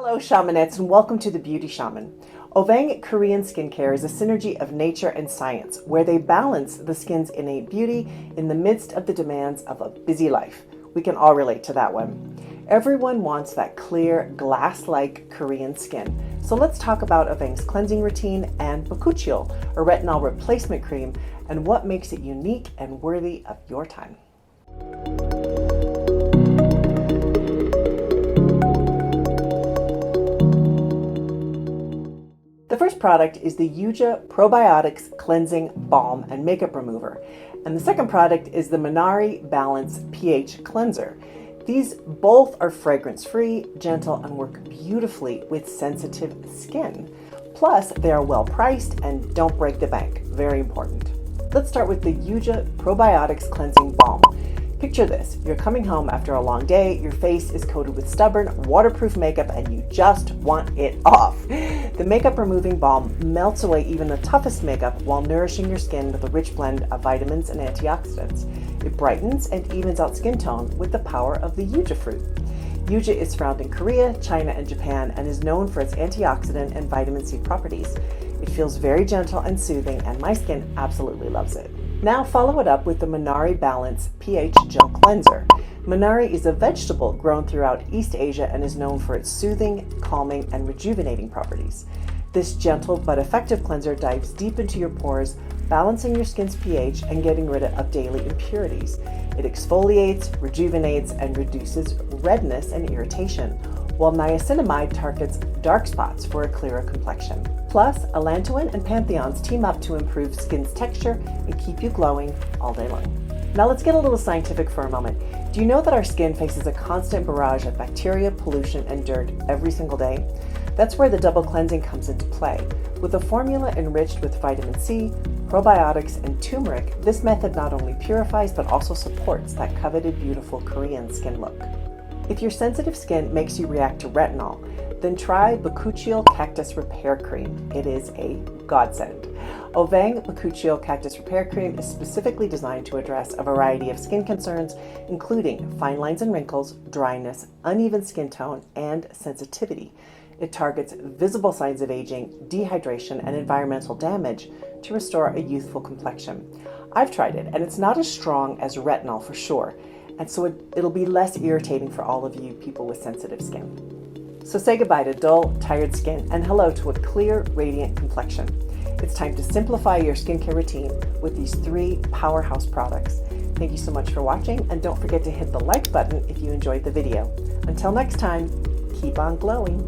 Hello Shamanettes and welcome to the Beauty Shaman. Ovang Korean skincare is a synergy of nature and science where they balance the skin's innate beauty in the midst of the demands of a busy life. We can all relate to that one. Everyone wants that clear, glass-like Korean skin. So let's talk about Ovang's cleansing routine and Bakuchiol, a retinol replacement cream, and what makes it unique and worthy of your time. The first product is the Yuja Probiotics Cleansing Balm and Makeup Remover, and the second product is the Minari Balance pH Cleanser. These both are fragrance-free, gentle, and work beautifully with sensitive skin. Plus, they are well priced and don't break the bank. Very important. Let's start with the Yuja Probiotics Cleansing Balm. Picture this, you're coming home after a long day, your face is coated with stubborn, waterproof makeup, and you just want it off. The makeup removing balm melts away even the toughest makeup while nourishing your skin with a rich blend of vitamins and antioxidants. It brightens and evens out skin tone with the power of the Yuja fruit. Yuja is found in Korea, China, and Japan and is known for its antioxidant and vitamin C properties. It feels very gentle and soothing, and my skin absolutely loves it. Now follow it up with the Minari Balance pH Gel Cleanser. Minari is a vegetable grown throughout East Asia and is known for its soothing, calming, and rejuvenating properties. This gentle but effective cleanser dives deep into your pores, balancing your skin's pH and getting rid of daily impurities. It exfoliates, rejuvenates, and reduces redness and irritation, while niacinamide targets dark spots for a clearer complexion. Plus, allantoin and pantheons team up to improve skin's texture and keep you glowing all day long. Now let's get a little scientific for a moment. Do you know that our skin faces a constant barrage of bacteria, pollution, and dirt every single day? That's where the double cleansing comes into play. With a formula enriched with vitamin C, probiotics, and turmeric, this method not only purifies but also supports that coveted beautiful Korean skin look. If your sensitive skin makes you react to retinol, then try Bakuchiol Cactus Repair Cream. It is a godsend. Ovang Bakuchiol Cactus Repair Cream is specifically designed to address a variety of skin concerns, including fine lines and wrinkles, dryness, uneven skin tone, and sensitivity. It targets visible signs of aging, dehydration, and environmental damage to restore a youthful complexion. I've tried it, and it's not as strong as retinol for sure, and so it'll be less irritating for all of you people with sensitive skin. So say goodbye to dull, tired skin and hello to a clear, radiant complexion. It's time to simplify your skincare routine with these 3 powerhouse products. Thank you so much for watching, and don't forget to hit the like button if you enjoyed the video. Until next time, keep on glowing.